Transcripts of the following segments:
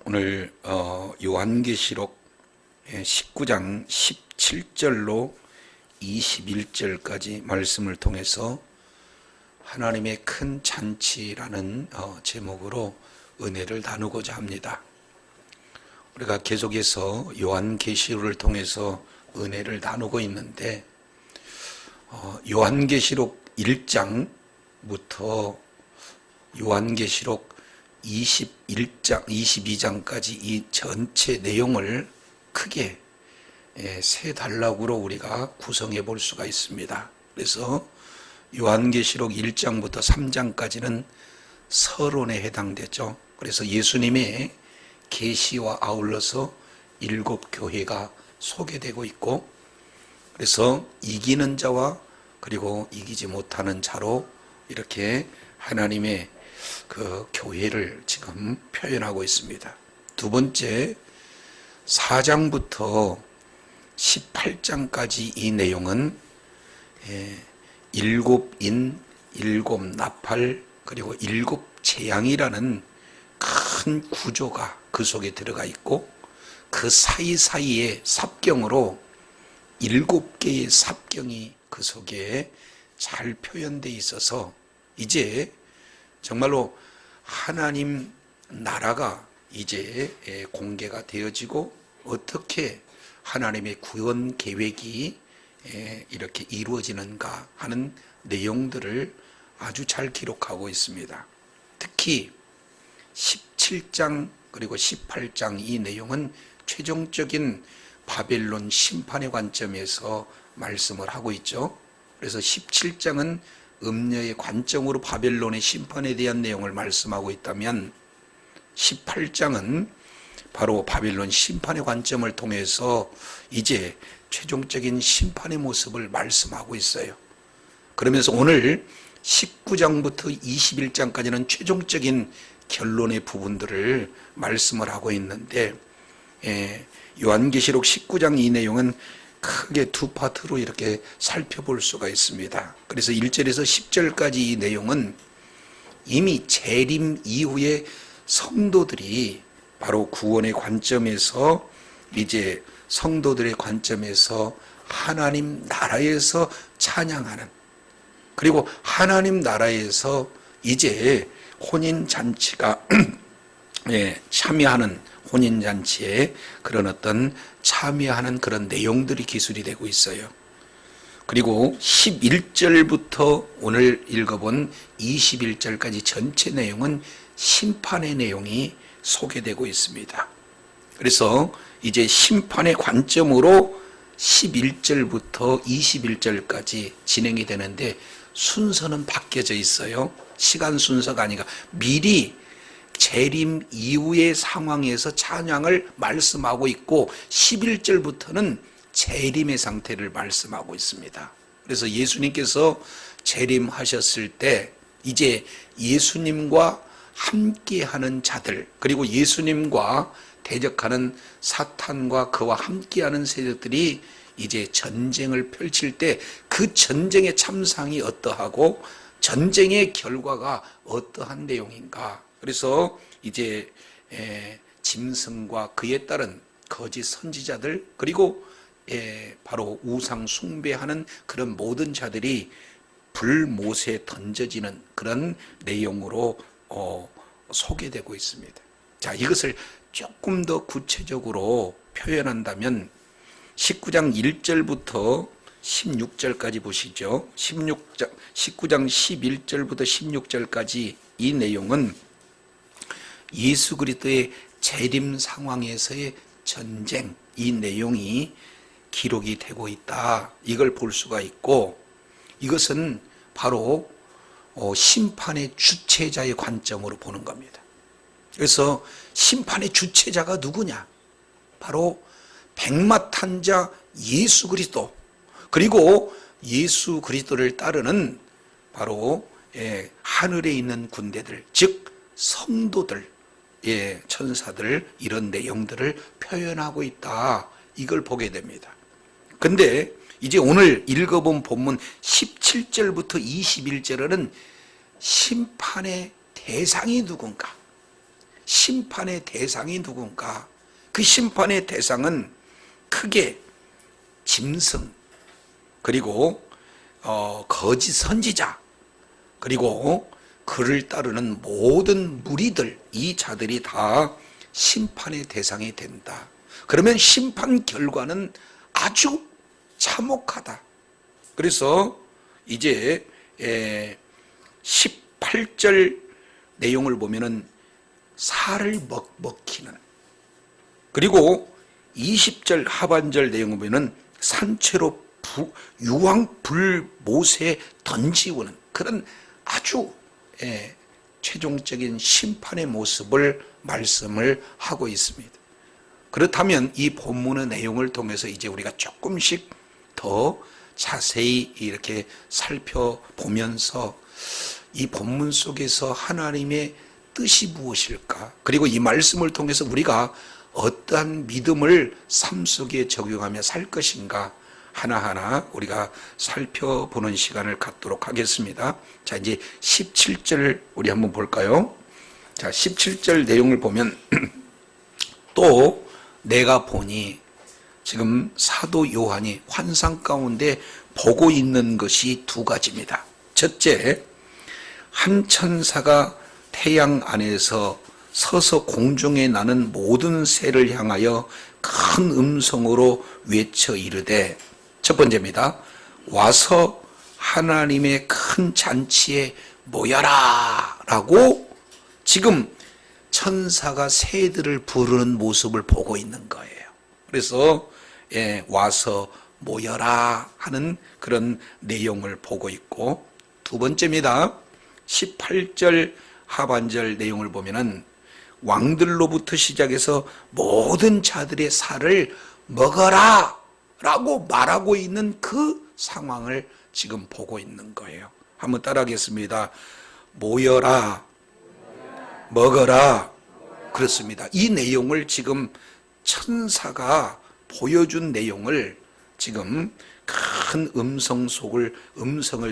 오늘 요한계시록 19장 17절로 21절까지 말씀을 통해서 하나님의 큰 잔치라는 제목으로 은혜를 나누고자 합니다. 우리가 계속해서 요한계시록을 통해서 은혜를 나누고 있는데 요한계시록 1장부터 요한계시록 21장, 22장까지 이 전체 내용을 크게 세 단락으로 우리가 구성해 볼 수가 있습니다. 그래서 요한계시록 1장부터 3장까지는 서론에 해당되죠. 그래서 예수님의 계시와 아울러서 7교회가 소개되고 있고, 그래서 이기는 자와 그리고 이기지 못하는 자로 이렇게 하나님의 그 교회를 지금 표현하고 있습니다. 두 번째, 4장부터 18장까지 이 내용은 일곱 인, 일곱 나팔, 그리고 일곱 재앙이라는 큰 구조가 그 속에 들어가 있고, 그 사이사이에 삽경으로 7개의 삽경이 그 속에 잘 표현되어 있어서 이제 정말로 하나님 나라가 이제 공개가 되어지고, 어떻게 하나님의 구원 계획이 이렇게 이루어지는가 하는 내용들을 아주 잘 기록하고 있습니다. 특히 17장 그리고 18장 이 내용은 최종적인 바벨론 심판의 관점에서 말씀을 하고 있죠. 그래서 17장은 음녀의 관점으로 바벨론의 심판에 대한 내용을 말씀하고 있다면, 18장은 바로 바벨론 심판의 관점을 통해서 이제 최종적인 심판의 모습을 말씀하고 있어요. 그러면서 오늘 19장부터 21장까지는 최종적인 결론의 부분들을 말씀을 하고 있는데, 요한계시록 19장 이 내용은 크게 두 파트로 이렇게 살펴볼 수가 있습니다. 그래서 1절에서 10절까지 이 내용은 이미 재림 이후에 성도들이 바로 구원의 관점에서, 이제 성도들의 관점에서 하나님 나라에서 찬양하는, 그리고 하나님 나라에서 이제 혼인잔치가 참여하는, 혼인잔치에 그런 어떤 참여하는 그런 내용들이 기술이 되고 있어요. 그리고 11절부터 오늘 읽어본 21절까지 전체 내용은 심판의 내용이 소개되고 있습니다. 그래서 이제 심판의 관점으로 11절부터 21절까지 진행이 되는데, 순서는 바뀌어져 있어요. 시간 순서가 아니라 미리 재림 이후의 상황에서 찬양을 말씀하고 있고, 11절부터는 재림의 상태를 말씀하고 있습니다. 그래서 예수님께서 재림하셨을 때 이제 예수님과 함께하는 자들, 그리고 예수님과 대적하는 사탄과 그와 함께하는 세력들이 이제 전쟁을 펼칠 때 그 전쟁의 참상이 어떠하고 전쟁의 결과가 어떠한 내용인가. 그래서 이제 짐승과 그에 따른 거짓 선지자들, 그리고 바로 우상 숭배하는 그런 모든 자들이 불못에 던져지는 그런 내용으로 소개되고 있습니다. 자, 이것을 조금 더 구체적으로 표현한다면 19장 1절부터 16절까지 보시죠. 19장 11절부터 16절까지 이 내용은 예수 그리스도의 재림 상황에서의 전쟁, 이 내용이 기록이 되고 있다, 이걸 볼 수가 있고, 이것은 바로 심판의 주체자의 관점으로 보는 겁니다. 그래서 심판의 주체자가 누구냐? 바로 백마탄자 예수 그리스도, 그리고 예수 그리스도를 따르는 바로 하늘에 있는 군대들, 즉 성도들, 천사들, 이런 내용들을 표현하고 있다, 이걸 보게 됩니다. 근데 이제 오늘 읽어본 본문 17절부터 21절에는 심판의 대상이 누군가, 심판의 대상이 누군가? 그 심판의 대상은 크게 짐승, 그리고 거짓 선지자, 그리고 그를 따르는 모든 무리들, 이 자들이 다 심판의 대상이 된다. 그러면 심판 결과는 아주 참혹하다. 그래서 이제 18절 내용을 보면은 살을 먹히는, 그리고 20절 하반절 내용을 보면은 산채로 유황불 못에 던지우는 그런 아주 최종적인 심판의 모습을 말씀을 하고 있습니다. 그렇다면 이 본문의 내용을 통해서 이제 우리가 조금씩 더 자세히 이렇게 살펴보면서 이 본문 속에서 하나님의 뜻이 무엇일까? 그리고 이 말씀을 통해서 우리가 어떠한 믿음을 삶 속에 적용하며 살 것인가? 하나하나 우리가 살펴보는 시간을 갖도록 하겠습니다. 자, 이제 17절 우리 한번 볼까요? 자, 17절 내용을 보면 또 내가 보니, 지금 사도 요한이 환상 가운데 보고 있는 것이 두 가지입니다. 첫째, 한 천사가 태양 안에서 서서 공중에 나는 모든 새를 향하여 큰 음성으로 외쳐 이르되, 첫 번째입니다. 와서 하나님의 큰 잔치에 모여라 라고 지금 천사가 새들을 부르는 모습을 보고 있는 거예요. 그래서 와서 모여라 하는 그런 내용을 보고 있고, 두 번째입니다. 18절 하반절 내용을 보면은 왕들로부터 시작해서 모든 자들의 살을 먹어라 라고 말하고 있는 그 상황을 지금 보고 있는 거예요. 한번 따라하겠습니다. 모여라, 먹어라. 그렇습니다. 이 내용을 지금 천사가 보여준 내용을 지금 큰 음성을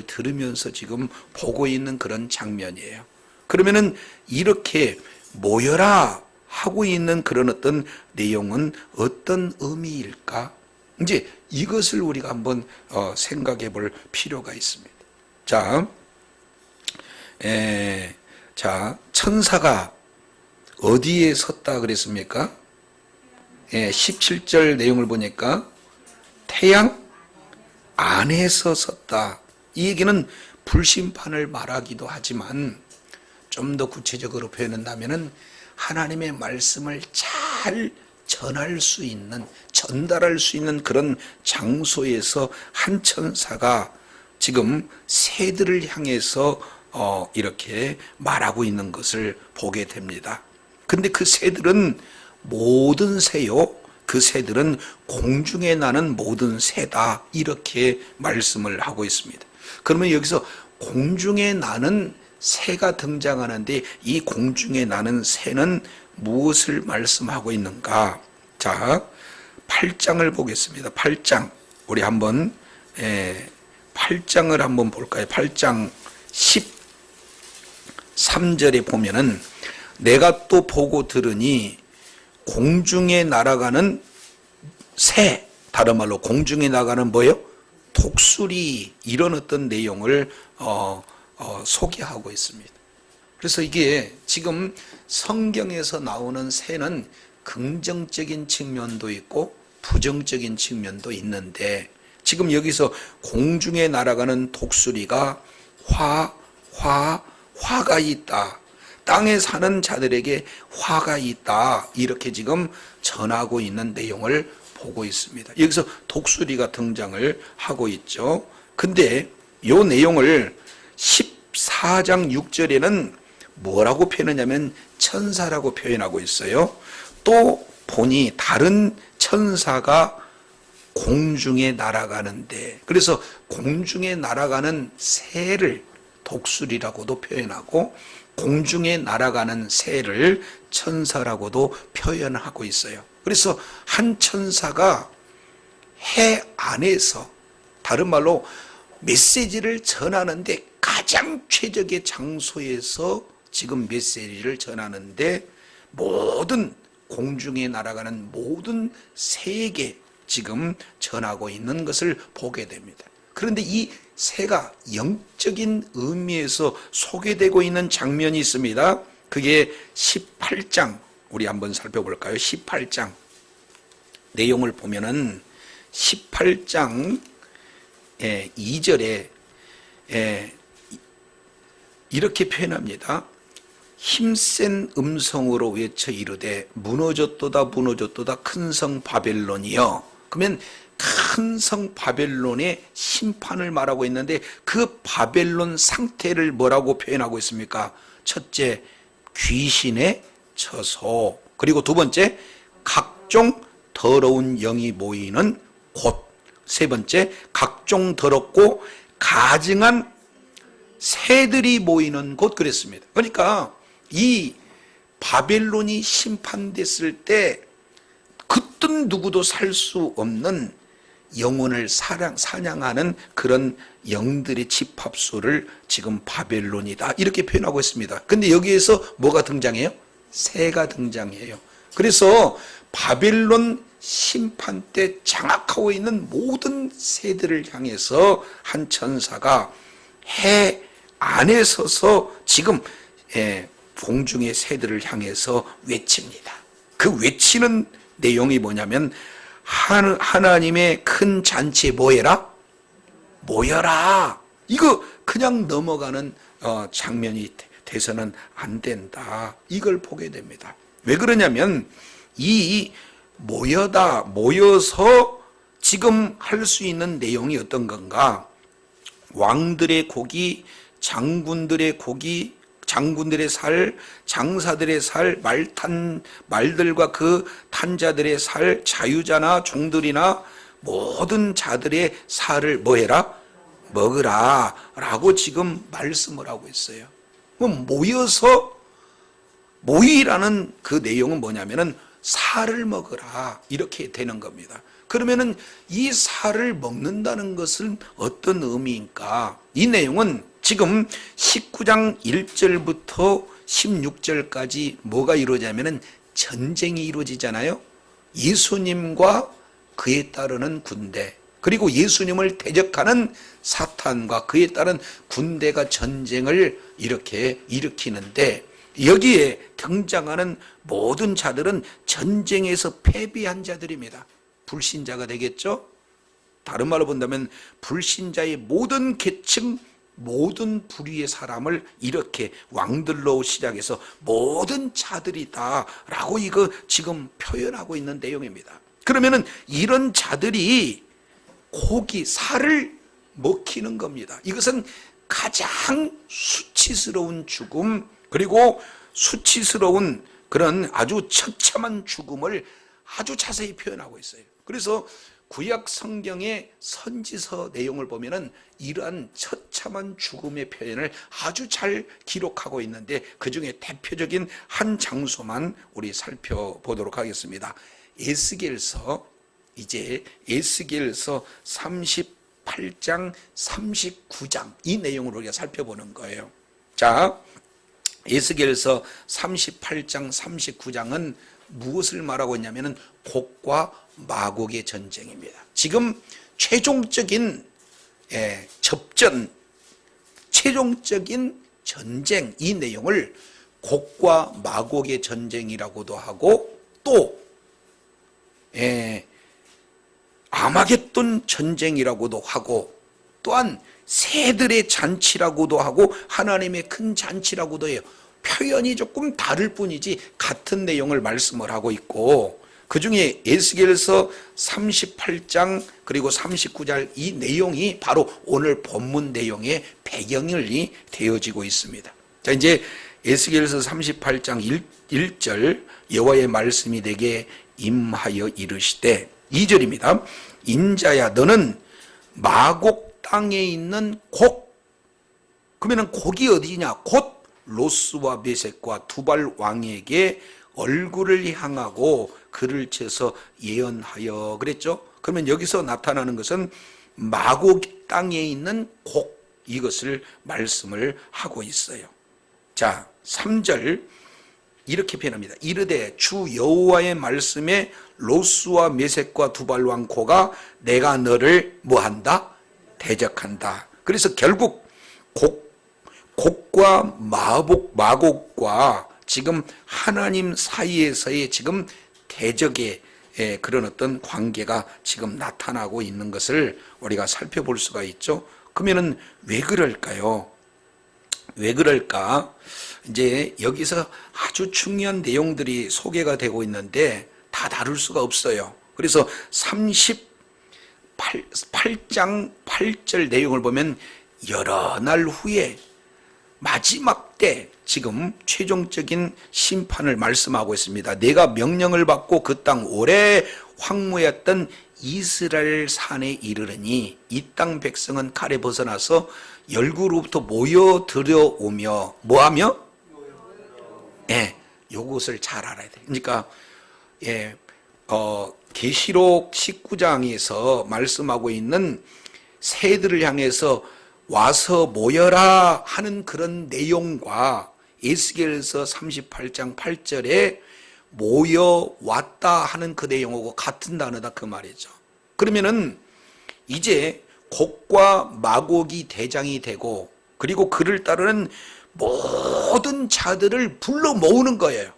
들으면서 지금 보고 있는 그런 장면이에요. 그러면은 이렇게 모여라 하고 있는 그런 어떤 내용은 어떤 의미일까? 이제 이것을 우리가 한번 생각해 볼 필요가 있습니다. 자, 천사가 어디에 섰다 그랬습니까? 17절 내용을 보니까 태양 안에서 섰다. 이 얘기는 불심판을 말하기도 하지만 좀 더 구체적으로 표현한다면은 하나님의 말씀을 잘 전할 수 있는, 전달할 수 있는 그런 장소에서 한 천사가 지금 새들을 향해서 이렇게 말하고 있는 것을 보게 됩니다. 근데 그 새들은 모든 새요, 그 새들은 공중에 나는 모든 새다, 이렇게 말씀을 하고 있습니다. 그러면 여기서 공중에 나는 새가 등장하는데 이 공중에 나는 새는 무엇을 말씀하고 있는가? 자, 8장을 보겠습니다. 8장 우리 한번 8장을 한번 볼까요? 8장 13절에 보면은 내가 또 보고 들으니 공중에 날아가는 새, 다른 말로 공중에 나가는 뭐예요? 독수리, 이런 어떤 내용을 소개하고 있습니다. 그래서 이게 지금 성경에서 나오는 새는 긍정적인 측면도 있고 부정적인 측면도 있는데, 지금 여기서 공중에 날아가는 독수리가 화가 있다, 땅에 사는 자들에게 화가 있다, 이렇게 지금 전하고 있는 내용을 보고 있습니다. 여기서 독수리가 등장을 하고 있죠. 근데 이 내용을 14장 6절에는 뭐라고 표현하냐면 천사라고 표현하고 있어요. 또 보니 다른 천사가 공중에 날아가는데, 그래서 공중에 날아가는 새를 독수리라고도 표현하고 공중에 날아가는 새를 천사라고도 표현하고 있어요. 그래서 한 천사가 해 안에서, 다른 말로 메시지를 전하는데 가장 최적의 장소에서 지금 메시지를 전하는데 모든 공중에 날아가는 모든 새에게 지금 전하고 있는 것을 보게 됩니다. 그런데 이 새가 영적인 의미에서 소개되고 있는 장면이 있습니다. 그게 18장, 우리 한번 살펴볼까요? 18장 내용을 보면은 18장 2절에 이렇게 표현합니다. 힘센 음성으로 외쳐 이르되 무너졌도다 무너졌도다 큰 성 바벨론이여. 그러면 큰 성 바벨론의 심판을 말하고 있는데 그 바벨론 상태를 뭐라고 표현하고 있습니까? 첫째, 귀신의 처소. 그리고 두 번째, 각종 더러운 영이 모이는 곳. 세 번째, 각종 더럽고 가증한 새들이 모이는 곳 그랬습니다. 그러니까 이 바벨론이 심판됐을 때 그땐 누구도 살 수 없는 영혼을 사냥하는 그런 영들의 집합소를 지금 바벨론이다 이렇게 표현하고 있습니다. 근데 여기에서 뭐가 등장해요? 새가 등장해요. 그래서 바벨론 심판 때 장악하고 있는 모든 새들을 향해서 한 천사가 해 안에 서서 지금 공중의 새들을 향해서 외칩니다. 그 외치는 내용이 뭐냐면 하나님의 큰 잔치에 뭐해라? 모여라. 이거 그냥 넘어가는 장면이 돼서는 안 된다. 이걸 보게 됩니다. 왜 그러냐면 이 모여서 지금 할 수 있는 내용이 어떤 건가? 왕들의 고기, 장군들의 고기, 장군들의 살, 장사들의 살, 말들과 그 탄자들의 살, 자유자나 종들이나 모든 자들의 살을 뭐해라? 먹으라 라고 지금 말씀을 하고 있어요. 모이라는 그 내용은 뭐냐면은 살을 먹으라 이렇게 되는 겁니다. 그러면은 이 살을 먹는다는 것은 어떤 의미인가? 이 내용은 지금 19장 1절부터 16절까지 뭐가 이루어지냐면은 전쟁이 이루어지잖아요. 예수님과 그에 따르는 군대, 그리고 예수님을 대적하는 사탄과 그에 따른 군대가 전쟁을 이렇게 일으키는데, 여기에 등장하는 모든 자들은 전쟁에서 패배한 자들입니다. 불신자가 되겠죠? 다른 말로 본다면 불신자의 모든 계층, 모든 부류의 사람을 이렇게 왕들로 시작해서 모든 자들이다 라고 이거 지금 표현하고 있는 내용입니다. 그러면은 이런 자들이 고기, 살을 먹히는 겁니다. 이것은 가장 수치스러운 죽음, 그리고 수치스러운 그런 아주 처참한 죽음을 아주 자세히 표현하고 있어요. 그래서 구약 성경의 선지서 내용을 보면은 이러한 처참한 죽음의 표현을 아주 잘 기록하고 있는데, 그 중에 대표적인 한 장소만 우리 살펴보도록 하겠습니다. 에스겔서, 이제 에스겔서 38장 39장 이 내용을 우리가 살펴보는 거예요. 자, 에스겔서 38장 39장은 무엇을 말하고 있냐면은 곡과 마곡의 전쟁입니다. 지금 최종적인 접전, 최종적인 전쟁, 이 내용을 곡과 마곡의 전쟁이라고도 하고, 또 아마겟돈 전쟁이라고도 하고, 또한 새들의 잔치라고도 하고 하나님의 큰 잔치라고도 해요. 표현이 조금 다를 뿐이지 같은 내용을 말씀을 하고 있고, 그 중에 에스겔서 38장 그리고 39장 이 내용이 바로 오늘 본문 내용의 배경이 되어지고 있습니다. 자, 이제 에스겔서 38장 1절 여호와의 말씀이 내게 임하여 이르시되, 2절입니다. 인자야, 너는 마곡 땅에 있는 곡, 그러면 곡이 어디냐? 곧 로스와 메섹과 두발 왕에게 얼굴을 향하고 그를 쳐서 예언하여 그랬죠. 그러면 여기서 나타나는 것은 마곡 땅에 있는 곡, 이것을 말씀을 하고 있어요. 자, 3절 이렇게 표현합니다. 이르되 주 여호와의 말씀에 로스와 메섹과 두발 왕 고가 내가 너를 뭐한다? 대적한다. 그래서 결국 곡과 마곡과 지금 하나님 사이에서의 지금 대적의 그런 어떤 관계가 지금 나타나고 있는 것을 우리가 살펴볼 수가 있죠. 그러면은 왜 그럴까요? 왜 그럴까? 이제 여기서 아주 중요한 내용들이 소개가 되고 있는데 다 다룰 수가 없어요. 그래서 38장 8절 내용을 보면 여러 날 후에 마지막 때 지금 최종적인 심판을 말씀하고 있습니다. 내가 명령을 받고 그 땅 오래 황무했던 이스라엘 산에 이르르니 이 땅 백성은 칼에 벗어나서 열구로부터 모여 들어오며 뭐하며? 요것을 잘 알아야 돼요. 그러니까 계시록 19장에서 말씀하고 있는 새들을 향해서 와서 모여라 하는 그런 내용과 에스겔서 38장 8절에 모여 왔다 하는 그 내용하고 같은 단어다 그 말이죠. 그러면은 이제 곡과 마곡이 대장이 되고 그리고 그를 따르는 모든 자들을 불러 모으는 거예요.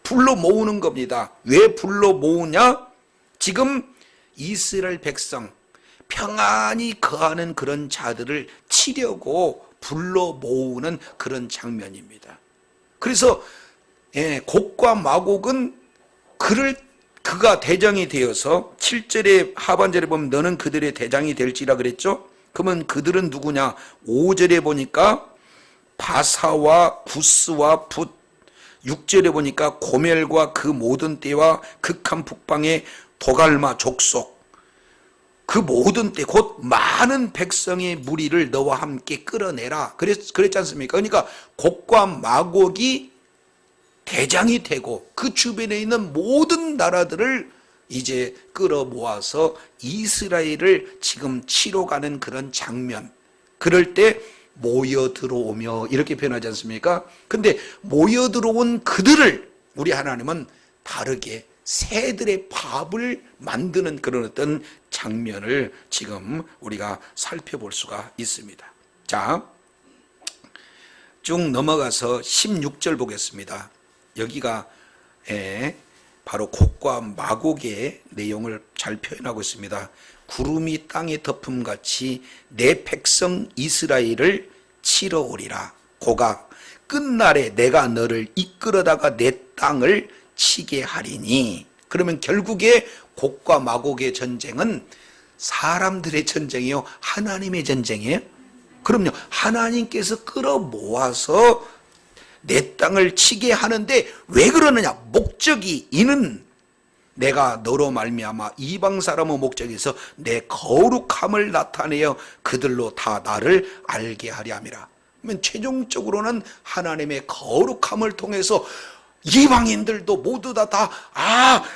불러 모으는 겁니다. 왜 불러 모으냐? 지금 이스라엘 백성 평안히 거하는 그런 자들을 치려고 불러 모으는 그런 장면입니다. 그래서 곡과 마곡은 그가 대장이 되어서 7절의 하반절에 보면 너는 그들의 대장이 될지라 그랬죠. 그러면 그들은 누구냐? 5절에 보니까 바사와 구스와 붓, 6절에 보니까 고멜과 그 모든 떼와 극한 북방의 도갈마 족속, 그 모든 때 곧 많은 백성의 무리를 너와 함께 끌어내라 그랬지 않습니까? 그러니까 곡과 마곡이 대장이 되고 그 주변에 있는 모든 나라들을 이제 끌어모아서 이스라엘을 지금 치러 가는 그런 장면, 그럴 때 모여 들어오며 이렇게 표현하지 않습니까? 근데 모여 들어온 그들을 우리 하나님은 다르게 새들의 밥을 만드는 그런 어떤 장면을 지금 우리가 살펴볼 수가 있습니다. 자, 쭉 넘어가서 16절 보겠습니다. 여기가 바로 곡과 마곡의 내용을 잘 표현하고 있습니다. 구름이 땅에 덮음같이 내 백성 이스라엘을 치러 오리라. 고가 끝날에 내가 너를 이끌어다가 내 땅을 치게 하리니. 그러면 결국에 곡과 마곡의 전쟁은 사람들의 전쟁이요, 하나님의 전쟁이에요? 그럼요, 하나님께서 끌어모아서 내 땅을 치게 하는데 왜 그러느냐? 목적이 이는 내가 너로 말미암아 이방 사람의 목적에서 내 거룩함을 나타내어 그들로 다 나를 알게 하려 함이라. 그러면 최종적으로는 하나님의 거룩함을 통해서 이방인들도 모두 다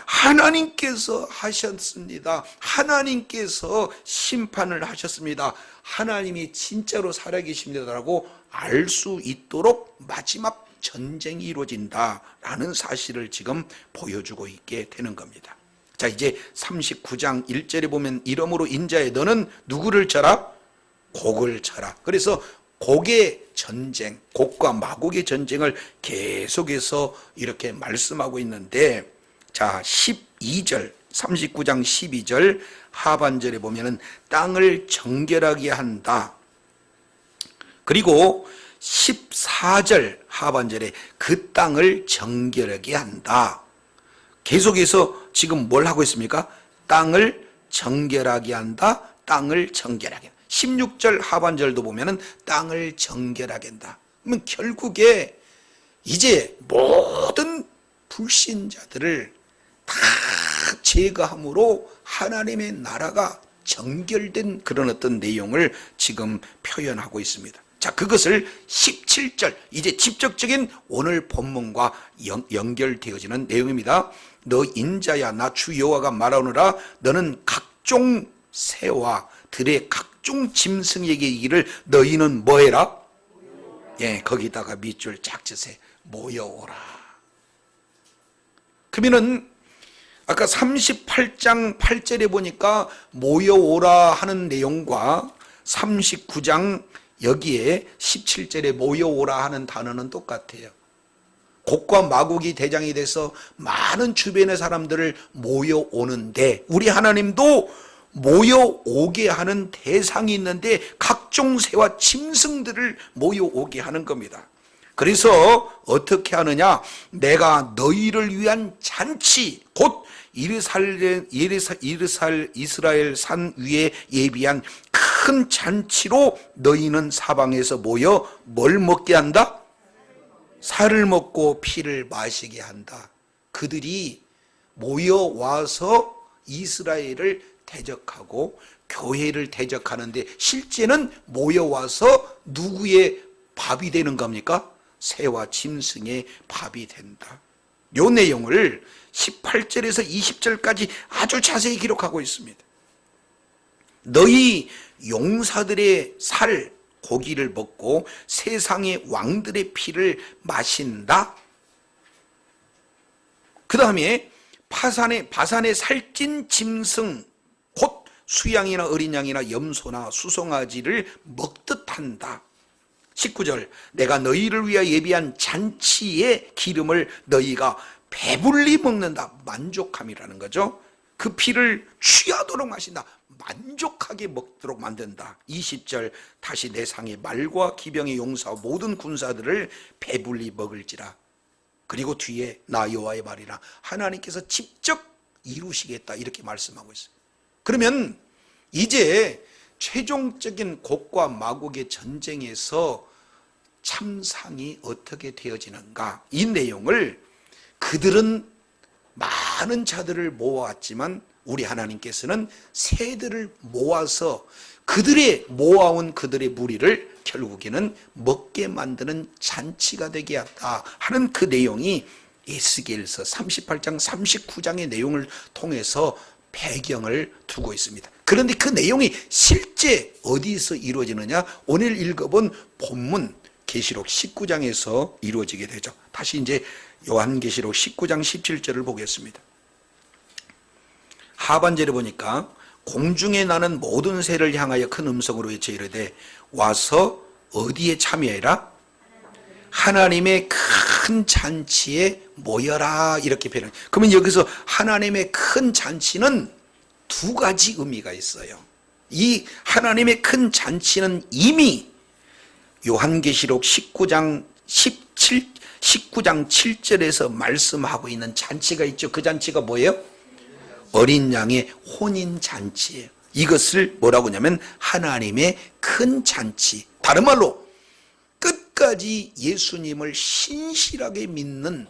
하나님께서 하셨습니다. 하나님께서 심판을 하셨습니다. 하나님이 진짜로 살아계십니다라고 알 수 있도록 마지막 전쟁이 이루어진다라는 사실을 지금 보여주고 있게 되는 겁니다. 자, 이제 39장 1절에 보면 이러므로 인자에 너는 누구를 쳐라? 곡을 쳐라. 그래서 곡의 전쟁, 곡과 마곡의 전쟁을 계속해서 이렇게 말씀하고 있는데, 자, 12절, 39장 12절 하반절에 보면은 땅을 정결하게 한다. 그리고 14절 하반절에 그 땅을 정결하게 한다. 계속해서 지금 뭘 하고 있습니까? 땅을 정결하게 한다. 땅을 정결하게 한다. 16절 하반절도 보면은 땅을 정결하게 한다. 그러면 결국에 이제 모든 불신자들을 다 제거함으로 하나님의 나라가 정결된 그런 어떤 내용을 지금 표현하고 있습니다. 자, 그것을 17절, 이제 직접적인 오늘 본문과 연결되어지는 내용입니다. 너 인자야, 나 주 여호와가 말하노라. 너는 각종 새와 들의 각종 짐승에게 이르기를 너희는 뭐해라? 거기다가 밑줄 쫙 치세요. 모여오라. 그러면은 아까 38장 8절에 보니까 모여오라 하는 내용과 39장 여기에 17절에 모여오라 하는 단어는 똑같아요. 곡과 마곡이 대장이 돼서 많은 주변의 사람들을 모여오는데 우리 하나님도 모여오게 하는 대상이 있는데 각종 새와 짐승들을 모여오게 하는 겁니다. 그래서 어떻게 하느냐? 내가 너희를 위한 잔치 곧 이스라엘 산 위에 예비한 큰 잔치로 너희는 사방에서 모여 뭘 먹게 한다? 살을 먹고 피를 마시게 한다. 그들이 모여와서 이스라엘을 대적하고 교회를 대적하는데 실제는 모여와서 누구의 밥이 되는 겁니까? 새와 짐승의 밥이 된다. 이 내용을 18절에서 20절까지 아주 자세히 기록하고 있습니다. 너희 용사들의 살, 고기를 먹고 세상의 왕들의 피를 마신다. 그 다음에 바산의 살찐 짐승 곧 수양이나 어린 양이나 염소나 수송아지를 먹듯 한다. 19절 내가 너희를 위하여 예비한 잔치의 기름을 너희가 배불리 먹는다. 만족함이라는 거죠. 그 피를 취하도록 마신다. 만족하게 먹도록 만든다. 20절 다시 내 상에 말과 기병의 용사와 모든 군사들을 배불리 먹을지라. 그리고 뒤에 나 여호와의 말이라 하나님께서 직접 이루시겠다 이렇게 말씀하고 있어요. 그러면 이제 최종적인 곡과 마곡의 전쟁에서 참상이 어떻게 되어지는가, 이 내용을 그들은 많은 자들을 모아왔지만 우리 하나님께서는 새들을 모아서 그들의 모아온 그들의 무리를 결국에는 먹게 만드는 잔치가 되게 했다 하는 그 내용이 에스겔서 38장 39장의 내용을 통해서 배경을 두고 있습니다. 그런데 그 내용이 실제 어디서 이루어지느냐? 오늘 읽어본 본문 계시록 19장에서 이루어지게 되죠. 다시 이제 요한계시록 19장 17절을 보겠습니다. 하반절에 보니까 공중에 나는 모든 새를 향하여 큰 음성으로 외쳐 이르되 와서 어디에 참여해라? 하나님의 큰 잔치에 모여라 이렇게 표현. 그러면 여기서 하나님의 큰 잔치는 두 가지 의미가 있어요. 이 하나님의 큰 잔치는 이미 요한계시록 19장 7절에서 말씀하고 있는 잔치가 있죠. 그 잔치가 뭐예요? 어린 양의 혼인 잔치예요. 이것을 뭐라고 하냐면 하나님의 큰 잔치. 다른 말로 끝까지 예수님을 신실하게 믿는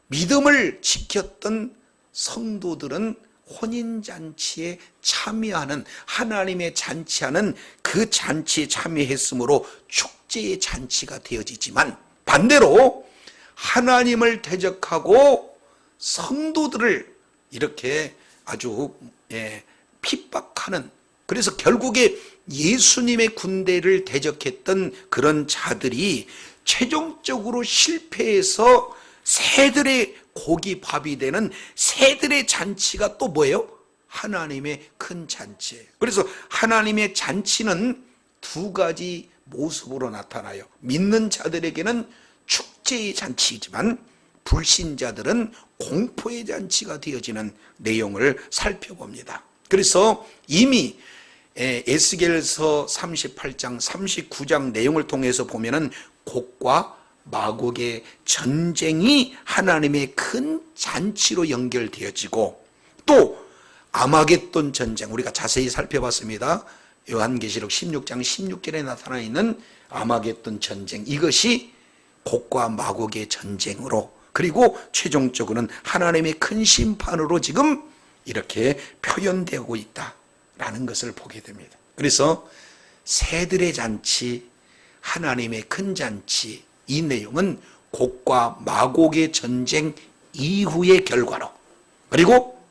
믿음을 지켰던 성도들은 혼인잔치에 참여하는, 하나님의 잔치하는 그 잔치에 참여했으므로 축제의 잔치가 되어지지만 반대로 하나님을 대적하고 성도들을 이렇게 아주 핍박하는, 그래서 결국에 예수님의 군대를 대적했던 그런 자들이 최종적으로 실패해서 새들의 고기 밥이 되는 새들의 잔치가 또 뭐예요? 하나님의 큰 잔치예요. 그래서 하나님의 잔치는 두 가지 모습으로 나타나요. 믿는 자들에게는 축제의 잔치이지만 불신자들은 공포의 잔치가 되어지는 내용을 살펴봅니다. 그래서 이미 에스겔서 38장 39장 내용을 통해서 보면은 곡과 마곡의 전쟁이 하나님의 큰 잔치로 연결되어지고 또 아마겟돈 전쟁 우리가 자세히 살펴봤습니다. 요한계시록 16장 16절에 나타나 있는 아마겟돈 전쟁, 이것이 곡과 마곡의 전쟁으로, 그리고 최종적으로는 하나님의 큰 심판으로 지금 이렇게 표현되고 있다라는 것을 보게 됩니다. 그래서 새들의 잔치, 하나님의 큰 잔치, 이 내용은 곡과 마곡의 전쟁 이후의 결과로, 그리고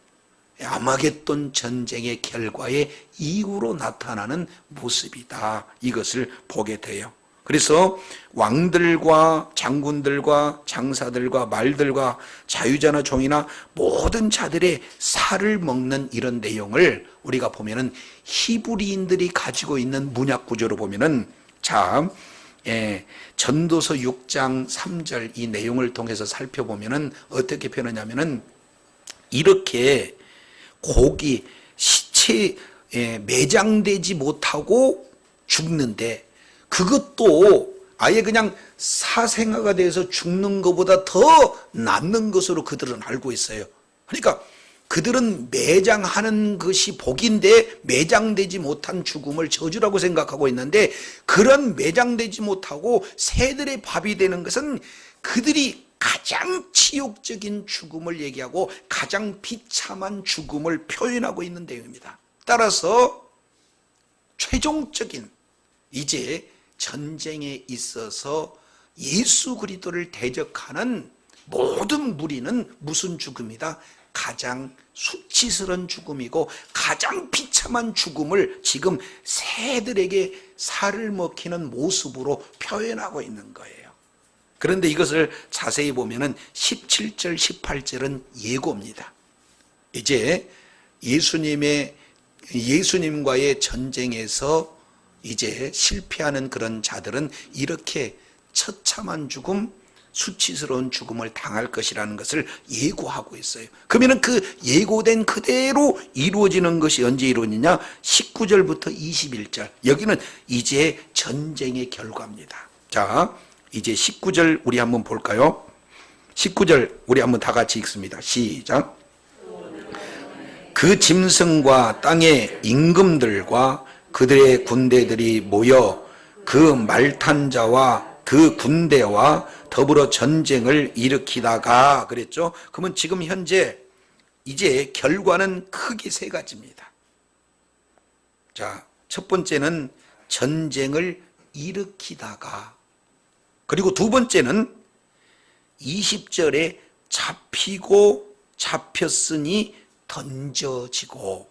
아마겟돈 전쟁의 결과의 이후로 나타나는 모습이다, 이것을 보게 돼요. 그래서 왕들과 장군들과 장사들과 말들과 자유자나 종이나 모든 자들의 살을 먹는 이런 내용을 우리가 보면은 히브리인들이 가지고 있는 문약 구조로 보면은 자, 전도서 6장 3절 이 내용을 통해서 살펴보면은 어떻게 표현하냐면은 이렇게 고기 시체 매장되지 못하고 죽는데 그것도 아예 그냥 사생아가 돼서 죽는 것보다 더 낫는 것으로 그들은 알고 있어요. 그러니까 그들은 매장하는 것이 복인데 매장되지 못한 죽음을 저주라고 생각하고 있는데 그런 매장되지 못하고 새들의 밥이 되는 것은 그들이 가장 치욕적인 죽음을 얘기하고 가장 비참한 죽음을 표현하고 있는 내용입니다. 따라서 최종적인 이제 전쟁에 있어서 예수 그리스도를 대적하는 모든 무리는 무슨 죽음이다? 가장 수치스러운 죽음이고 가장 비참한 죽음을 지금 새들에게 살을 먹히는 모습으로 표현하고 있는 거예요. 그런데 이것을 자세히 보면은 17절 18절은 예고입니다. 이제 예수님과의 전쟁에서 이제 실패하는 그런 자들은 이렇게 처참한 죽음, 수치스러운 죽음을 당할 것이라는 것을 예고하고 있어요. 그러면 그 예고된 그대로 이루어지는 것이 언제 이루어지냐? 19절부터 21절. 여기는 이제 전쟁의 결과입니다. 자, 이제 19절 우리 한번 볼까요? 19절 우리 한번 다 같이 읽습니다. 시작. 그 짐승과 땅의 임금들과 그들의 군대들이 모여 그 말탄 자와 그 군대와 더불어 전쟁을 일으키다가 그랬죠. 그러면 지금 현재 이제 결과는 크게 세 가지입니다. 자, 첫 번째는 전쟁을 일으키다가, 그리고 두 번째는 20절에 잡히고 잡혔으니 던져지고,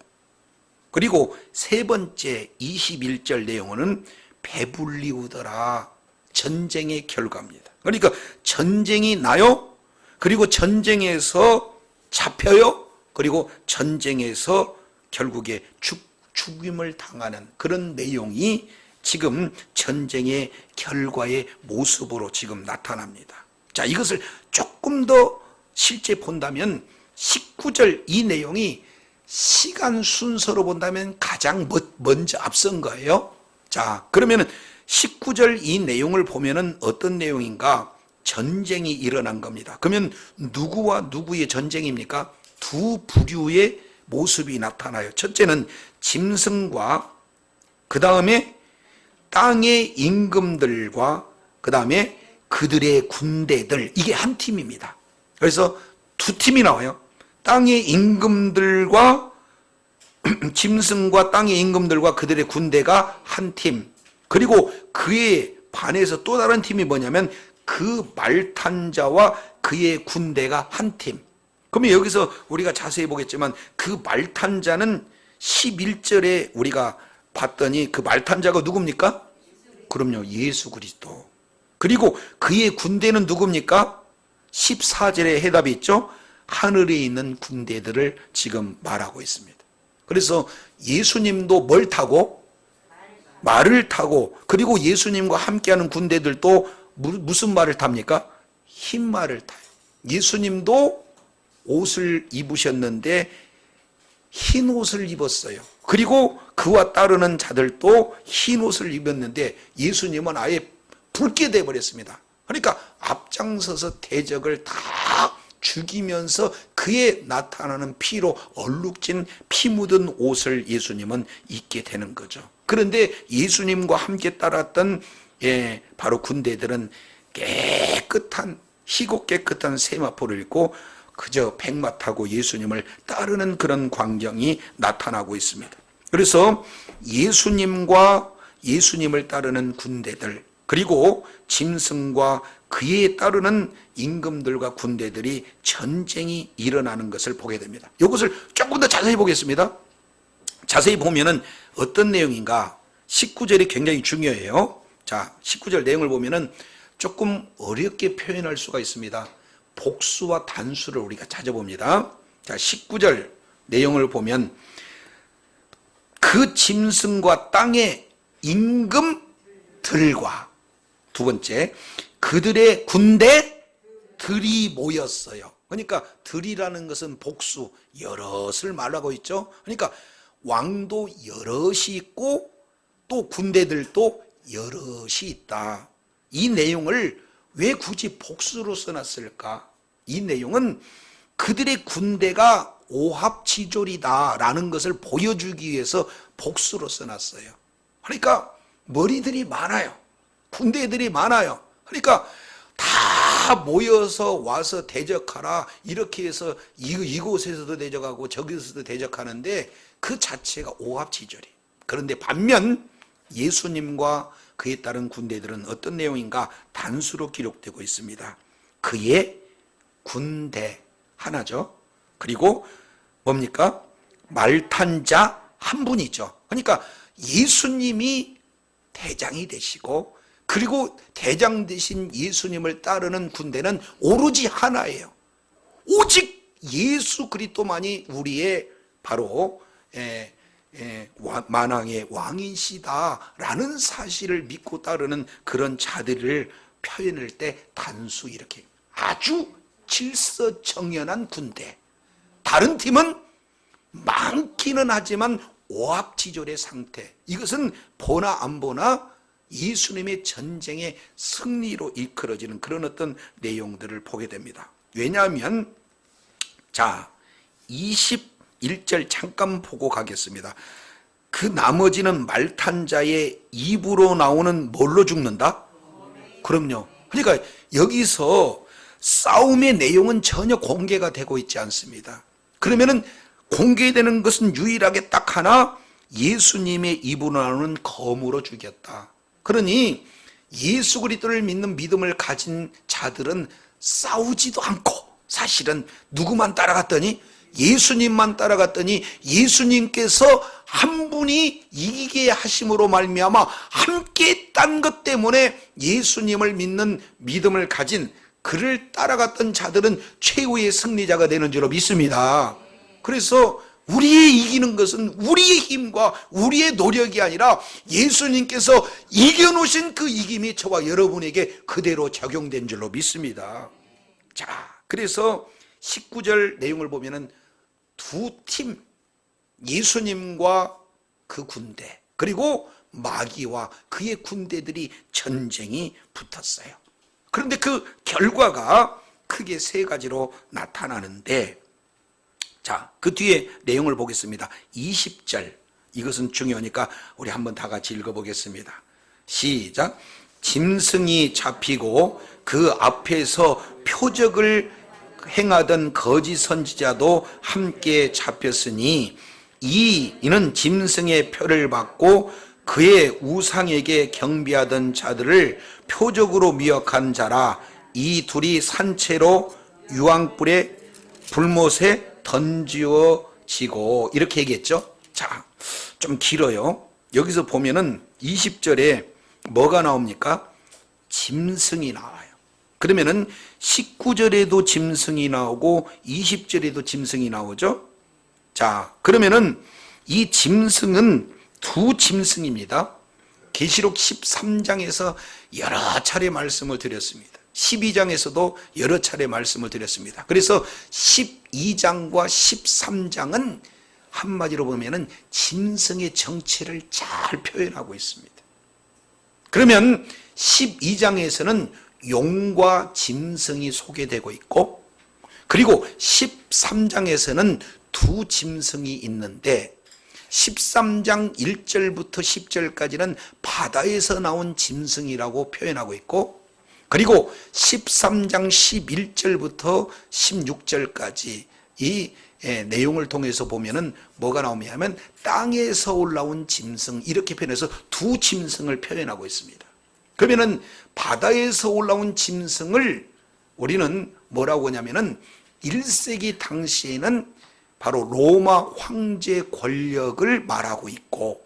그리고 세 번째 21절 내용은 배불리우더라. 전쟁의 결과입니다. 그러니까 전쟁이 나요. 그리고 전쟁에서 잡혀요. 그리고 전쟁에서 결국에 죽임을 당하는 그런 내용이 지금 전쟁의 결과의 모습으로 지금 나타납니다. 자, 이것을 조금 더 실제 본다면 19절 이 내용이 시간 순서로 본다면 가장 먼저 앞선 거예요. 자, 그러면은 19절 이 내용을 보면은 어떤 내용인가? 전쟁이 일어난 겁니다. 그러면 누구와 누구의 전쟁입니까? 두 부류의 모습이 나타나요. 첫째는 짐승과 그 다음에 땅의 임금들과 그 다음에 그들의 군대들, 이게 한 팀입니다. 그래서 두 팀이 나와요. 땅의 임금들과 짐승과 땅의 임금들과 그들의 군대가 한 팀, 그리고 그에 반해서 또 다른 팀이 뭐냐면 그 말탄 자와 그의 군대가 한 팀. 그러면 여기서 우리가 자세히 보겠지만 그 말탄 자는 11절에 우리가 봤더니 그 말탄 자가 누굽니까? 그럼요, 예수 그리스도. 그리고 그의 군대는 누굽니까? 14절에 해답이 있죠? 하늘에 있는 군대들을 지금 말하고 있습니다. 그래서 예수님도 뭘 타고? 말을 타고, 그리고 예수님과 함께하는 군대들도 무슨 말을 탑니까? 흰 말을 타요. 예수님도 옷을 입으셨는데 흰 옷을 입었어요. 그리고 그와 따르는 자들도 흰 옷을 입었는데 예수님은 아예 붉게 돼버렸습니다. 그러니까 앞장서서 대적을 다 죽이면서 그의 나타나는 피로 얼룩진 피 묻은 옷을 예수님은 입게 되는 거죠. 그런데 예수님과 함께 따랐던 바로 군대들은 깨끗한, 희고 깨끗한 세마포를 입고 그저 백마 타고 예수님을 따르는 그런 광경이 나타나고 있습니다. 그래서 예수님과 예수님을 따르는 군대들, 그리고 짐승과 그에 따르는 임금들과 군대들이 전쟁이 일어나는 것을 보게 됩니다. 이것을 조금 더 자세히 보겠습니다. 자세히 보면은 어떤 내용인가? 19절이 굉장히 중요해요. 자, 자, 19절 내용을 보면은 조금 어렵게 표현할 수가 있습니다. 복수와 단수를 우리가 찾아봅니다. 자, 19절 내용을 보면 그 짐승과 땅의 임금들과, 두 번째, 그들의 군대들이 모였어요. 그러니까 들이라는 것은 복수, 여럿을 말하고 있죠. 그러니까 왕도 여럿이 있고 또 군대들도 여럿이 있다. 이 내용을 왜 굳이 복수로 써놨을까? 이 내용은 그들의 군대가 오합지졸이다라는 것을 보여주기 위해서 복수로 써놨어요. 그러니까 머리들이 많아요. 군대들이 많아요. 그러니까 다 모여서 와서 대적하라, 이렇게 해서 이곳에서도 대적하고 저기서도 대적하는데 그 자체가 오합지졸이. 그런데 반면 예수님과 그에 따른 군대들은 어떤 내용인가? 단수로 기록되고 있습니다. 그의 군대 하나죠. 그리고 뭡니까? 말 탄 자 한 분이죠. 그러니까 예수님이 대장이 되시고, 그리고 대장 되신 예수님을 따르는 군대는 오로지 하나예요. 오직 예수 그리스도만이 우리의 바로 만왕의 왕이시다라는 사실을 믿고 따르는 그런 자들을 표현할 때 단수, 이렇게 아주 질서정연한 군대. 다른 팀은 많기는 하지만 오합지졸의 상태. 이것은 보나 안 보나 예수님의 전쟁의 승리로 이끌어지는 그런 어떤 내용들을 보게 됩니다. 왜냐하면 자, 21절 잠깐 보고 가겠습니다. 그 나머지는 말 탄 자의 입으로 나오는 뭘로 죽는다? 그럼요. 그러니까 여기서 싸움의 내용은 전혀 공개가 되고 있지 않습니다. 그러면은 공개되는 것은 유일하게 딱 하나, 예수님의 입으로 나오는 검으로 죽였다. 그러니 예수 그리스도를 믿는 믿음을 가진 자들은 싸우지도 않고, 사실은 누구만 따라갔더니 예수님만 따라갔더니 예수님께서 한 분이 이기게 하심으로 말미암아 함께 딴 것 때문에 예수님을 믿는 믿음을 가진 그를 따라갔던 자들은 최후의 승리자가 되는 줄로 믿습니다. 그래서 우리의 이기는 것은 우리의 힘과 우리의 노력이 아니라 예수님께서 이겨놓으신 그 이김이 저와 여러분에게 그대로 적용된 줄로 믿습니다. 자, 그래서 19절 내용을 보면은 두 팀, 예수님과 그 군대, 그리고 마귀와 그의 군대들이 전쟁이 붙었어요. 그런데 그 결과가 크게 세 가지로 나타나는데, 자, 그 뒤에 내용을 보겠습니다. 20절, 이것은 중요하니까 우리 한번 다 같이 읽어보겠습니다. 시작. 짐승이 잡히고 그 앞에서 표적을 행하던 거짓 선지자도 함께 잡혔으니 이는 짐승의 표를 받고 그의 우상에게 경배하던 자들을 표적으로 미혹한 자라. 이 둘이 산채로 유황불에 불못에 던지어지고, 이렇게 얘기했죠. 자, 좀 길어요. 여기서 보면은 20절에 뭐가 나옵니까? 짐승이 나와요. 그러면은 19절에도 짐승이 나오고 20절에도 짐승이 나오죠. 자, 그러면은 이 짐승은 두 짐승입니다. 계시록 13장에서 여러 차례 말씀을 드렸습니다. 12장에서도 여러 차례 말씀을 드렸습니다. 그래서 12장과 13장은 한마디로 보면은 짐승의 정체를 잘 표현하고 있습니다. 그러면 12장에서는 용과 짐승이 소개되고 있고, 그리고 13장에서는 두 짐승이 있는데 13장 1절부터 10절까지는 바다에서 나온 짐승이라고 표현하고 있고, 그리고 13장 11절부터 16절까지 이 내용을 통해서 보면은 뭐가 나오냐면 땅에서 올라온 짐승, 이렇게 표현해서 두 짐승을 표현하고 있습니다. 그러면은 바다에서 올라온 짐승을 우리는 뭐라고 하냐면은 1세기 당시에는 바로 로마 황제 권력을 말하고 있고,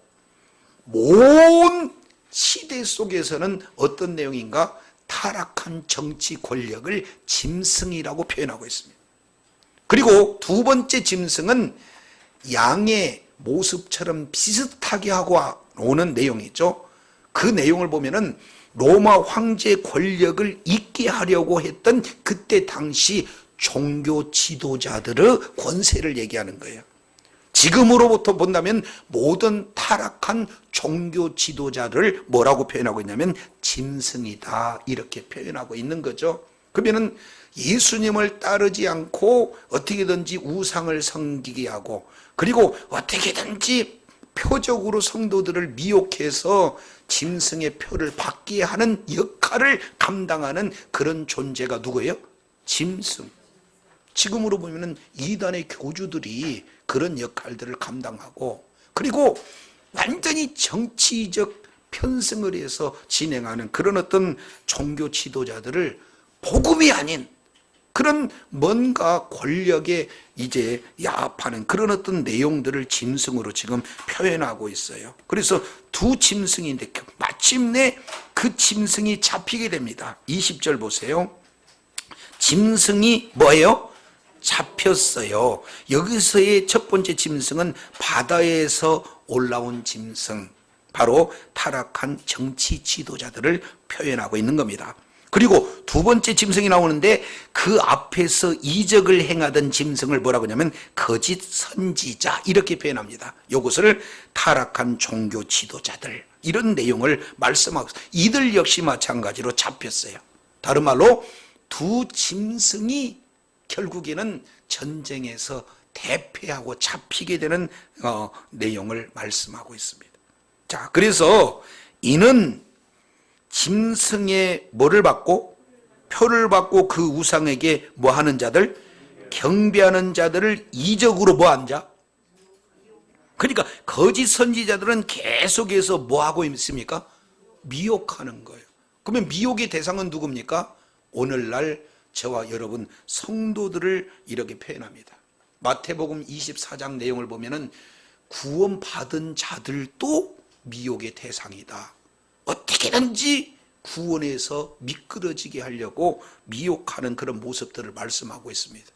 온 시대 속에서는 어떤 내용인가? 타락한 정치 권력을 짐승이라고 표현하고 있습니다. 그리고 두 번째 짐승은 양의 모습처럼 비슷하게 하고 오는 내용이죠. 그 내용을 보면은 로마 황제 권력을 잇게 하려고 했던 그때 당시 종교 지도자들의 권세를 얘기하는 거예요. 지금으로부터 본다면 모든 타락한 종교 지도자를 뭐라고 표현하고 있냐면 짐승이다, 이렇게 표현하고 있는 거죠. 그러면은 예수님을 따르지 않고 어떻게든지 우상을 섬기게 하고, 그리고 어떻게든지 표적으로 성도들을 미혹해서 짐승의 표를 받게 하는 역할을 감당하는 그런 존재가 누구예요? 짐승. 지금으로 보면은 이단의 교주들이 그런 역할들을 감당하고, 그리고 완전히 정치적 편승을 해서 진행하는 그런 어떤 종교 지도자들을 복음이 아닌 그런 뭔가 권력에 이제 야합하는 그런 어떤 내용들을 짐승으로 지금 표현하고 있어요. 그래서 두 짐승인데 마침내 그 짐승이 잡히게 됩니다. 20절 보세요. 짐승이 뭐예요? 잡혔어요. 여기서의 첫 번째 짐승은 바다에서 올라온 짐승, 바로 타락한 정치 지도자들을 표현하고 있는 겁니다. 그리고 두 번째 짐승이 나오는데 그 앞에서 이적을 행하던 짐승을 뭐라고 하냐면 거짓 선지자, 이렇게 표현합니다. 이것을 타락한 종교 지도자들, 이런 내용을 말씀하고 있어요. 이들 역시 마찬가지로 잡혔어요. 다른 말로 두 짐승이 결국에는 전쟁에서 대패하고 잡히게 되는 내용을 말씀하고 있습니다. 자, 그래서 이는 짐승의 뭐를 받고? 표를 받고 그 우상에게 뭐 하는 자들? 경배하는 자들을 이적으로 뭐 한 자? 그러니까 거짓 선지자들은 계속해서 뭐 하고 있습니까? 미혹하는 거예요. 그러면 미혹의 대상은 누굽니까? 오늘날 저와 여러분 성도들을 이렇게 표현합니다. 마태복음 24장 내용을 보면은 구원받은 자들도 미혹의 대상이다. 어떻게든지 구원에서 미끄러지게 하려고 미혹하는 그런 모습들을 말씀하고 있습니다.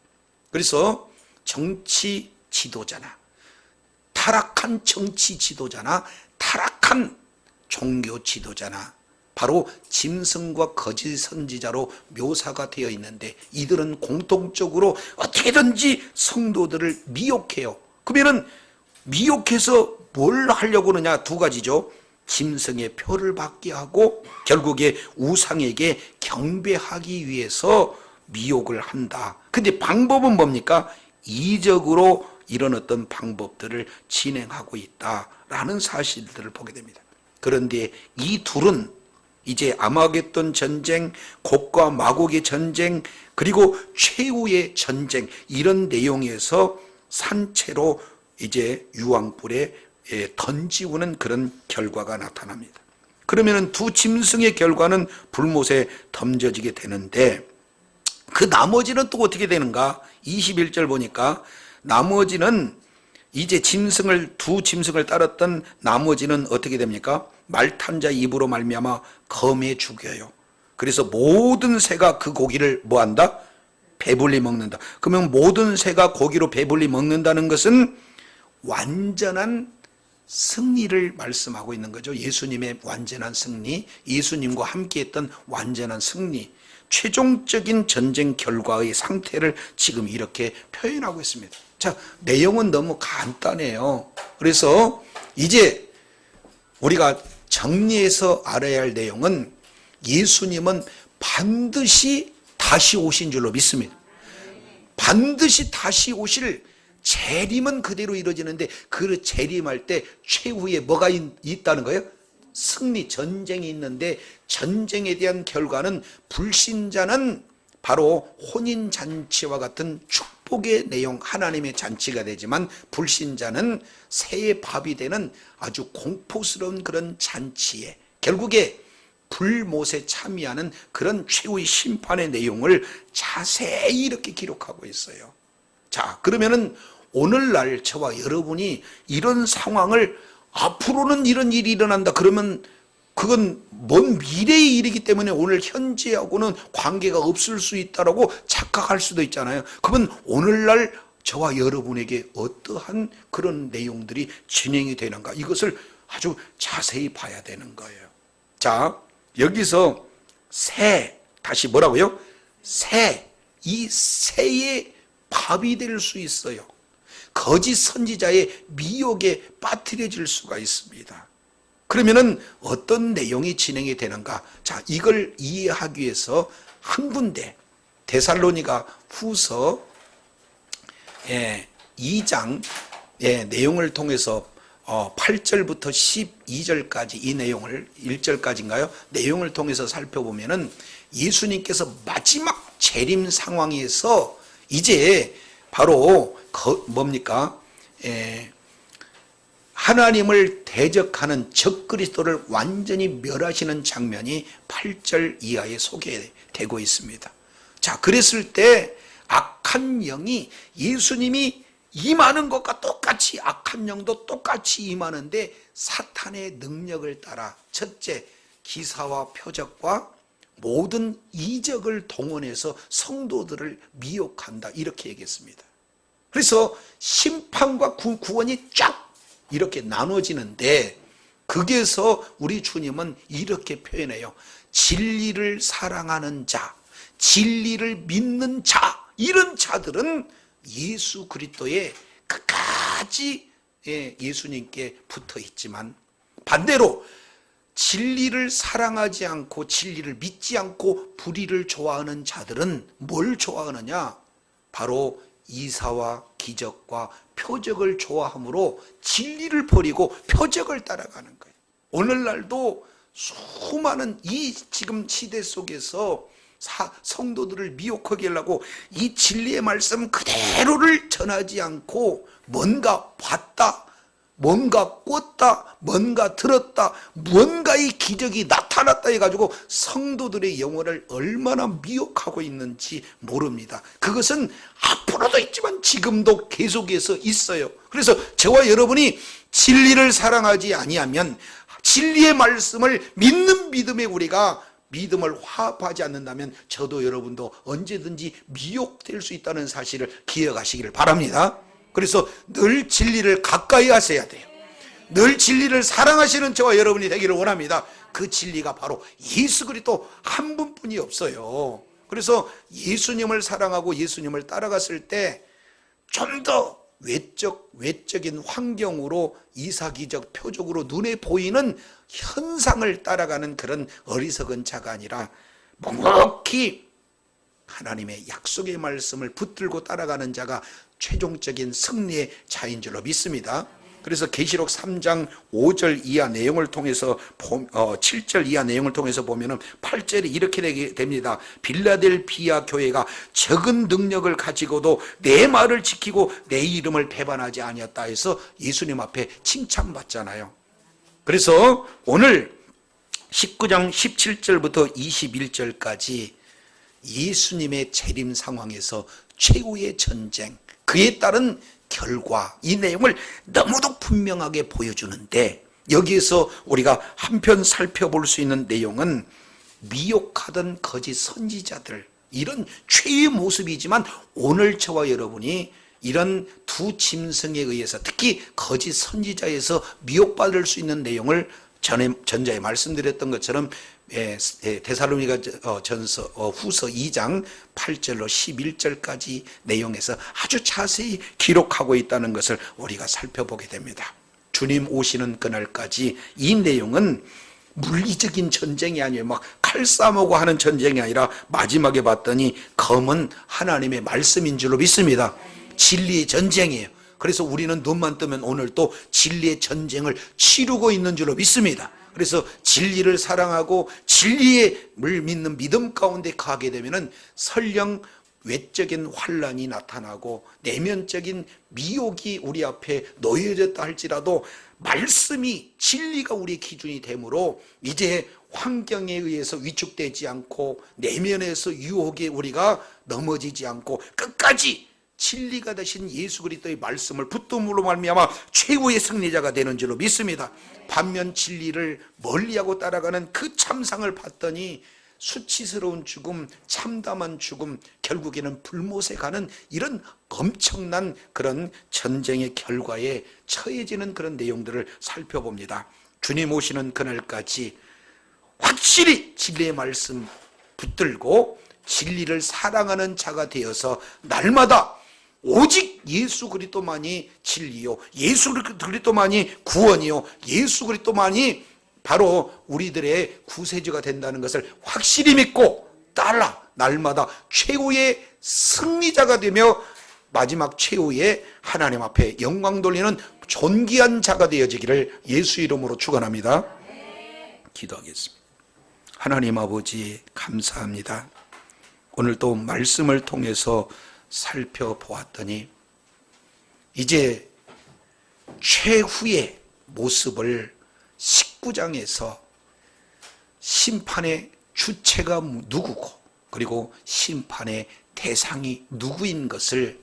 그래서 정치 지도자나 타락한 정치 지도자나 타락한 종교 지도자나 바로 짐승과 거짓 선지자로 묘사가 되어 있는데, 이들은 공통적으로 어떻게든지 성도들을 미혹해요. 그러면은 미혹해서 뭘 하려고 하느냐? 두 가지죠. 짐승의 표를 받게 하고 결국에 우상에게 경배하기 위해서 미혹을 한다. 근데 방법은 뭡니까? 이적으로 이런 어떤 방법들을 진행하고 있다라는 사실들을 보게 됩니다. 그런데 이 둘은 이제 아마겟돈 전쟁, 곡과 마곡의 전쟁, 그리고 최후의 전쟁, 이런 내용에서 산채로 이제 유황불에 던지우는 그런 결과가 나타납니다. 그러면 두 짐승의 결과는 불못에 던져지게 되는데, 그 나머지는 또 어떻게 되는가? 21절 보니까 나머지는 이제 두 짐승을 따랐던 나머지는 어떻게 됩니까? 말탄 자 입으로 말미암아 검에 죽여요. 그래서 모든 새가 그 고기를 뭐한다? 배불리 먹는다. 그러면 모든 새가 고기로 배불리 먹는다는 것은 완전한 승리를 말씀하고 있는 거죠. 예수님의 완전한 승리, 예수님과 함께했던 완전한 승리, 최종적인 전쟁 결과의 상태를 지금 이렇게 표현하고 있습니다. 자, 내용은 너무 간단해요. 그래서 이제 우리가 정리해서 알아야 할 내용은 예수님은 반드시 다시 오신 줄로 믿습니다. 반드시 다시 오실 재림은 그대로 이루어지는데, 그 재림할 때 최후에 뭐가 있다는 거예요? 승리, 전쟁이 있는데 전쟁에 대한 결과는 불신자는 바로 혼인잔치와 같은 축복의 내용, 하나님의 잔치가 되지만 불신자는 새의 밥이 되는 아주 공포스러운 그런 잔치에, 결국에 불못에 참여하는 그런 최후의 심판의 내용을 자세히 이렇게 기록하고 있어요. 자, 그러면은 오늘날 저와 여러분이 이런 상황을 앞으로는 이런 일이 일어난다 그러면 그건 먼 미래의 일이기 때문에 오늘 현재하고는 관계가 없을 수 있다라고 착각할 수도 있잖아요. 그러면 오늘날 저와 여러분에게 어떠한 그런 내용들이 진행이 되는가, 이것을 아주 자세히 봐야 되는 거예요. 자, 여기서 새, 다시 뭐라고요? 새, 이 새의 밥이 될 수 있어요. 거짓 선지자의 미혹에 빠뜨려질 수가 있습니다. 그러면은 어떤 내용이 진행이 되는가? 자, 이걸 이해하기 위해서 한 군데 데살로니가 후서 2장 내용을 통해서 8절부터 12절까지 이 내용을 1절까지인가요? 내용을 통해서 살펴보면은 예수님께서 마지막 재림 상황에서 이제 바로 뭡니까? 하나님을 대적하는 적그리스도를 완전히 멸하시는 장면이 8절 이하에 소개되고 있습니다. 자, 그랬을 때 악한 영이 예수님이 임하는 것과 똑같이 악한 영도 똑같이 임하는데 사탄의 능력을 따라 첫째, 기사와 표적과 모든 이적을 동원해서 성도들을 미혹한다, 이렇게 얘기했습니다. 그래서 심판과 구원이 쫙 이렇게 나눠지는데, 거기에서 우리 주님은 이렇게 표현해요. 진리를 사랑하는 자, 진리를 믿는 자, 이런 자들은 예수 그리스도의 끝까지 예수님께 붙어 있지만, 반대로 진리를 사랑하지 않고 진리를 믿지 않고 불의를 좋아하는 자들은 뭘 좋아하느냐? 바로 이사와 기적과 표적을 좋아하므로 진리를 버리고 표적을 따라가는 거예요. 오늘날도 수많은 이 지금 시대 속에서 성도들을 미혹하게 하려고 이 진리의 말씀 그대로를 전하지 않고 뭔가 봤다, 뭔가 꿨다, 뭔가 들었다, 뭔가의 기적이 나타났다 해가지고 성도들의 영혼을 얼마나 미혹하고 있는지 모릅니다. 그것은 앞으로도 있지만 지금도 계속해서 있어요. 그래서 저와 여러분이 진리를 사랑하지 아니하면, 진리의 말씀을 믿는 믿음에 우리가 믿음을 화합하지 않는다면 저도 여러분도 언제든지 미혹될 수 있다는 사실을 기억하시기를 바랍니다. 그래서 늘 진리를 가까이 하셔야 돼요. 늘 진리를 사랑하시는 저와 여러분이 되기를 원합니다. 그 진리가 바로 예수 그리스도 한 분뿐이 없어요. 그래서 예수님을 사랑하고 예수님을 따라갔을 때 좀 더 외적인 환경으로 이사기적 표적으로 눈에 보이는 현상을 따라가는 그런 어리석은 자가 아니라 묵묵히 하나님의 약속의 말씀을 붙들고 따라가는 자가 최종적인 승리의 자인 줄로 믿습니다. 그래서 계시록 3장 5절 이하 내용을 통해서 7절 이하 내용을 통해서 보면은 8절이 이렇게 되게 됩니다. 빌라델피아 교회가 적은 능력을 가지고도 내 말을 지키고 내 이름을 배반하지 아니었다 해서 예수님 앞에 칭찬받잖아요. 그래서 오늘 19장 17절부터 21절까지 예수님의 재림 상황에서 최후의 전쟁, 그에 따른 결과, 이 내용을 너무도 분명하게 보여주는데, 여기에서 우리가 한편 살펴볼 수 있는 내용은 미혹하던 거짓 선지자들, 이런 최의 모습이지만 오늘 저와 여러분이 이런 두 짐승에 의해서, 특히 거짓 선지자에서 미혹받을 수 있는 내용을 전자에 말씀드렸던 것처럼 데살로니가 전서 후서 2장 8절로 11절까지 내용에서 아주 자세히 기록하고 있다는 것을 우리가 살펴보게 됩니다. 주님 오시는 그날까지 이 내용은 물리적인 전쟁이 아니에요. 막 칼싸움하고 하는 전쟁이 아니라 마지막에 봤더니 검은 하나님의 말씀인 줄로 믿습니다. 진리의 전쟁이에요. 그래서 우리는 눈만 뜨면 오늘 또 진리의 전쟁을 치르고 있는 줄로 믿습니다. 그래서 진리를 사랑하고 진리를 믿는 믿음 가운데 가게 되면은 설령 외적인 환란이 나타나고 내면적인 미혹이 우리 앞에 놓여졌다 할지라도 말씀이, 진리가 우리의 기준이 되므로 이제 환경에 의해서 위축되지 않고 내면에서 유혹에 우리가 넘어지지 않고 끝까지 진리가 되신 예수 그리스도의 말씀을 붙듦으로 말미암아 최후의 승리자가 되는 줄로 믿습니다. 반면 진리를 멀리하고 따라가는 그 참상을 봤더니 수치스러운 죽음, 참담한 죽음, 결국에는 불못에 가는 이런 엄청난 그런 전쟁의 결과에 처해지는 그런 내용들을 살펴봅니다. 주님 오시는 그날까지 확실히 진리의 말씀 붙들고 진리를 사랑하는 자가 되어서 날마다 오직 예수 그리스도만이 진리요, 예수 그리스도만이 구원이요, 예수 그리스도만이 바로 우리들의 구세주가 된다는 것을 확실히 믿고 따라 날마다 최후의 승리자가 되며 마지막 최후의 하나님 앞에 영광 돌리는 존귀한 자가 되어지기를 예수 이름으로 축원합니다. 기도하겠습니다. 하나님 아버지 감사합니다. 오늘 또 말씀을 통해서 살펴보았더니 이제 최후의 모습을 19장에서 심판의 주체가 누구고 그리고 심판의 대상이 누구인 것을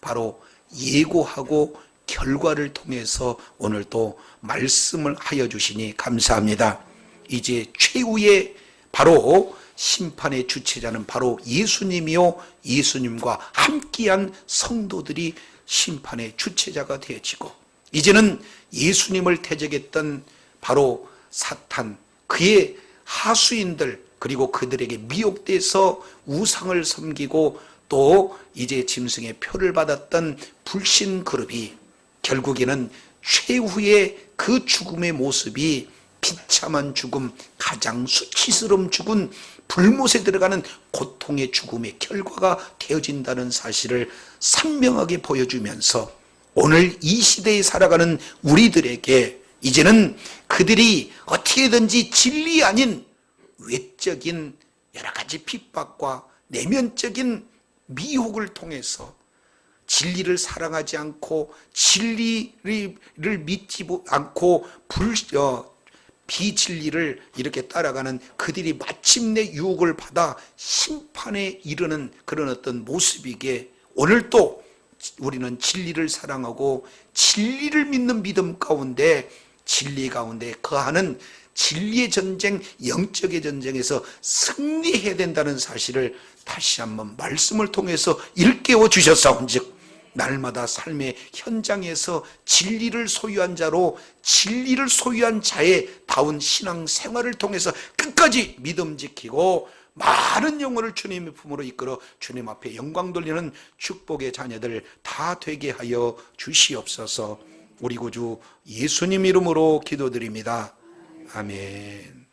바로 예고하고 결과를 통해서 오늘 또 말씀을 하여 주시니 감사합니다. 이제 최후의 바로 심판의 주체자는 바로 예수님이요, 예수님과 함께한 성도들이 심판의 주체자가 되어지고, 이제는 예수님을 대적했던 바로 사탄, 그의 하수인들, 그리고 그들에게 미혹돼서 우상을 섬기고 또 이제 짐승의 표를 받았던 불신 그룹이 결국에는 최후의 그 죽음의 모습이 비참한 죽음, 가장 수치스러운 죽음, 불못에 들어가는 고통의 죽음의 결과가 되어진다는 사실을 선명하게 보여주면서 오늘 이 시대에 살아가는 우리들에게 이제는 그들이 어떻게든지 진리 아닌 외적인 여러 가지 핍박과 내면적인 미혹을 통해서 진리를 사랑하지 않고 진리를 믿지 않고 비진리를 이렇게 따라가는 그들이 마침내 유혹을 받아 심판에 이르는 그런 어떤 모습이기에 오늘 또 우리는 진리를 사랑하고 진리를 믿는 믿음 가운데 진리 가운데 거하는 진리의 전쟁, 영적의 전쟁에서 승리해야 된다는 사실을 다시 한번 말씀을 통해서 일깨워 주셨사온즉 날마다 삶의 현장에서 진리를 소유한 자로 진리를 소유한 자의 다운 신앙 생활을 통해서 끝까지 믿음 지키고 많은 영혼을 주님의 품으로 이끌어 주님 앞에 영광 돌리는 축복의 자녀들 다 되게 하여 주시옵소서. 우리 구주 예수님 이름으로 기도드립니다. 아멘.